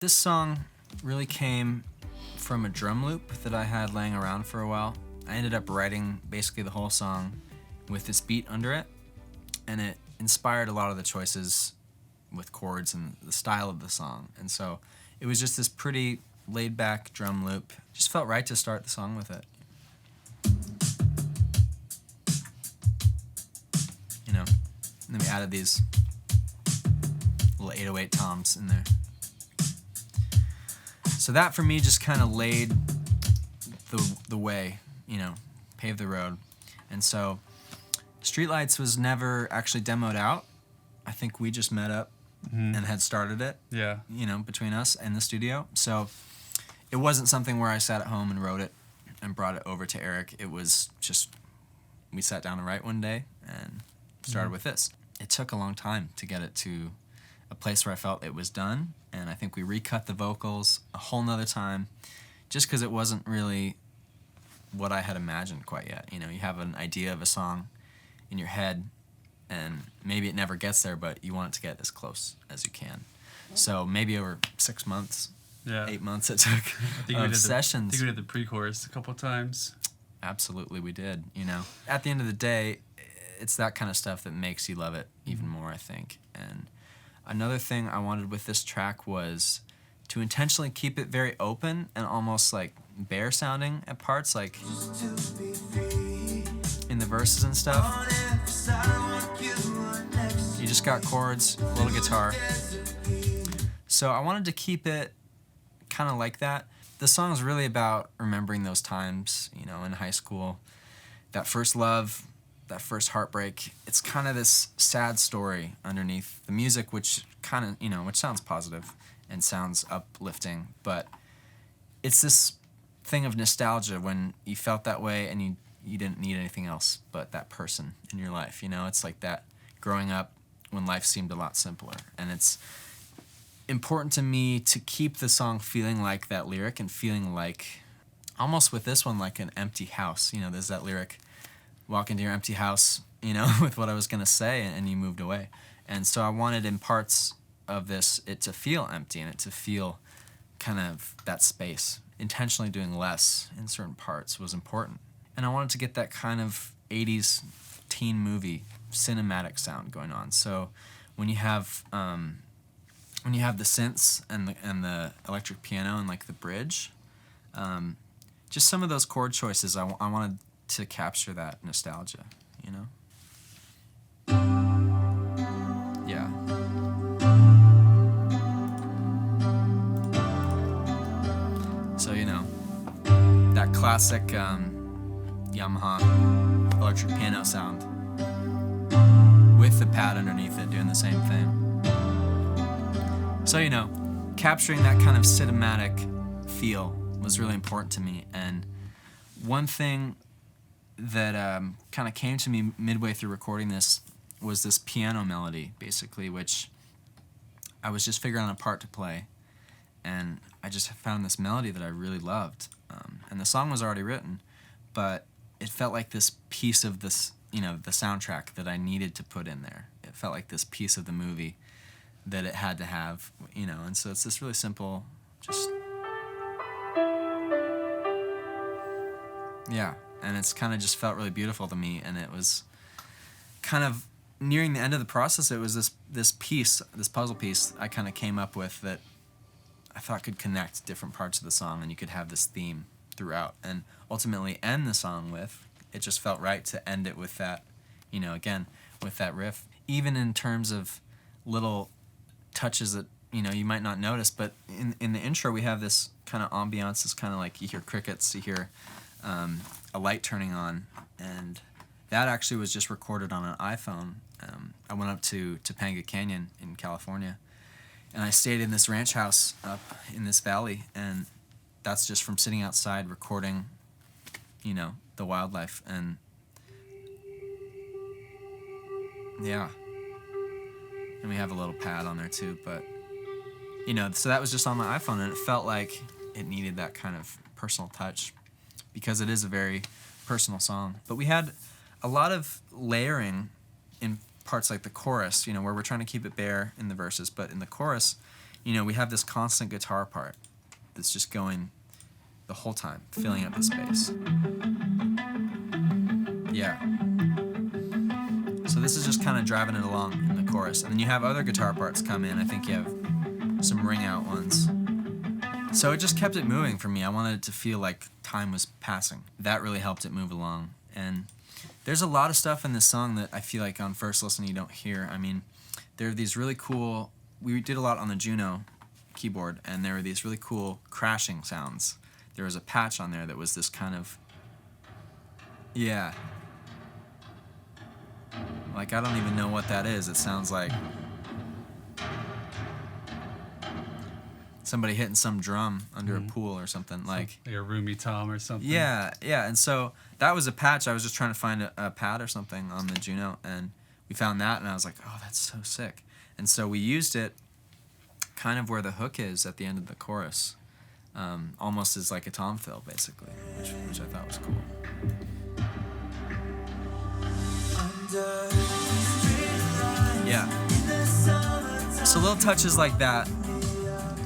This song really came from a drum loop that I had laying around for a while. I ended up writing basically the whole song with this beat under it, and it inspired a lot of the choices with chords and the style of the song. And so it was just this pretty laid back drum loop. Just felt right to start the song with it. You know, and then we added these little 808 toms in there. So that for me just kind of laid the way, you know, paved the road. And so Streetlights was never actually demoed out. I think we just met up and had started it, you know, between us and the studio. So it wasn't something where I sat at home and wrote it and brought it over to Eric. It was just, we sat down to write one day and started with this. It took a long time to get it to a place where I felt it was done, and I think we recut the vocals a whole nother time just because it wasn't really what I had imagined quite yet. You know, you have an idea of a song in your head, and maybe it never gets there, but you want it to get as close as you can. So maybe over 6 months, 8 months it took of sessions. I think we did the pre-chorus a couple times. Absolutely, we did, you know. At the end of the day, it's that kind of stuff that makes you love it even more, I think. And another thing I wanted with this track was to intentionally keep it very open and almost like bare sounding at parts, like in the verses and stuff. You just got chords, a little guitar. So I wanted to keep it kind of like that. The song is really about remembering those times, you know, in high school, that first love, that first heartbreak. It's kind of this sad story underneath the music, which kind of, you know, which sounds positive and sounds uplifting, but it's this thing of nostalgia when you felt that way and you didn't need anything else but that person in your life, you know? It's like that growing up when life seemed a lot simpler. And it's important to me to keep the song feeling like that lyric and feeling like, almost with this one, like an empty house. You know, there's that lyric, walk into your empty house, you know, with what I was going to say, and you moved away. And so I wanted in parts of this, it to feel empty and it to feel kind of that space. Intentionally doing less in certain parts was important. And I wanted to get that kind of 80s teen movie cinematic sound going on. So when you have the synths and the electric piano and like the bridge, just some of those chord choices, I wanted to capture that nostalgia, you know? Yeah. So, you know, that classic Yamaha electric piano sound with the pad underneath it doing the same thing. So, you know, capturing that kind of cinematic feel was really important to me. And one thing that kind of came to me midway through recording this was this piano melody, basically, which I was just figuring out a part to play. And I just found this melody that I really loved. And the song was already written, but it felt like this piece of this, you know, the soundtrack that I needed to put in there. It felt like this piece of the movie that it had to have, you know. And so it's this really simple, just, yeah. And it's kind of just felt really beautiful to me. And it was kind of nearing the end of the process. It was this piece, this puzzle piece I kind of came up with that I thought could connect different parts of the song, and you could have this theme throughout and ultimately end the song with. It just felt right to end it with that, you know, again, with that riff. Even in terms of little touches that, you know, you might not notice, but in the intro we have this kind of ambiance, this kind of like, you hear crickets, you hear a light turning on, and that actually was just recorded on an iPhone. I went up to Topanga Canyon in California, and I stayed in this ranch house up in this valley, and that's just from sitting outside recording, you know, the wildlife. And yeah, and we have a little pad on there too, but, you know, so that was just on my iPhone, and it felt like it needed that kind of personal touch because it is a very personal song. But we had a lot of layering in parts like the chorus, you know, where we're trying to keep it bare in the verses, but in the chorus, we have this constant guitar part that's just going the whole time, filling up the space. Yeah. So this is just kind of driving it along in the chorus. And then you have other guitar parts come in. I think you have some ring out ones. So it just kept it moving for me. I wanted it to feel like time was passing. That really helped it move along. And there's a lot of stuff in this song that I feel like on first listen you don't hear. I mean, there are these really cool, we did a lot on the Juno keyboard, and there were these really cool crashing sounds. There was a patch on there that was this kind of, yeah. Like, I don't even know what that is. It sounds like somebody hitting some drum under a pool or something. Like a roomy tom or something. Yeah. And so that was a patch. I was just trying to find a pad or something on the Juno, and we found that, and I was like, oh, that's so sick. And so we used it kind of where the hook is at the end of the chorus, almost as like a tom fill, basically, which I thought was cool. Yeah. So little touches like that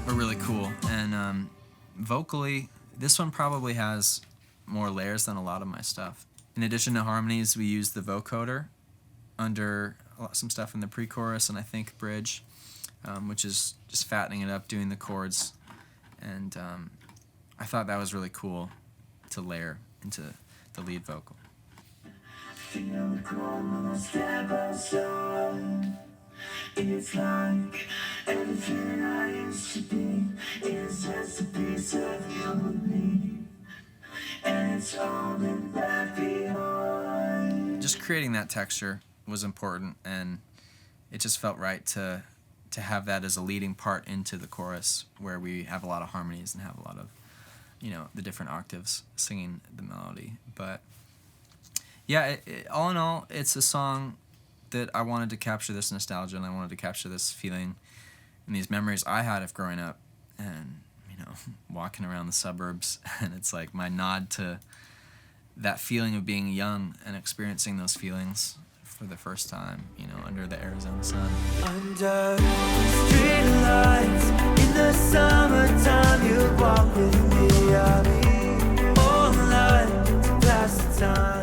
are really cool. And vocally, this one probably has more layers than a lot of my stuff. In addition to harmonies, we used the vocoder under some stuff in the pre-chorus and I think bridge, which is just fattening it up, doing the chords. And I thought that was really cool to layer into the lead vocal. It's like everything I used to be is just a piece of you and me, and it's all been left behind. Just creating that texture was important, and it just felt right to have that as a leading part into the chorus, where we have a lot of harmonies and have a lot of, the different octaves singing the melody. But yeah, all in all, it's a song that I wanted to capture this nostalgia, and I wanted to capture this feeling and these memories I had of growing up and, walking around the suburbs. And it's like my nod to that feeling of being young and experiencing those feelings for the first time, under the Arizona sun. Under streetlights in the summertime, you walk with me, I'll be all night to pass the time.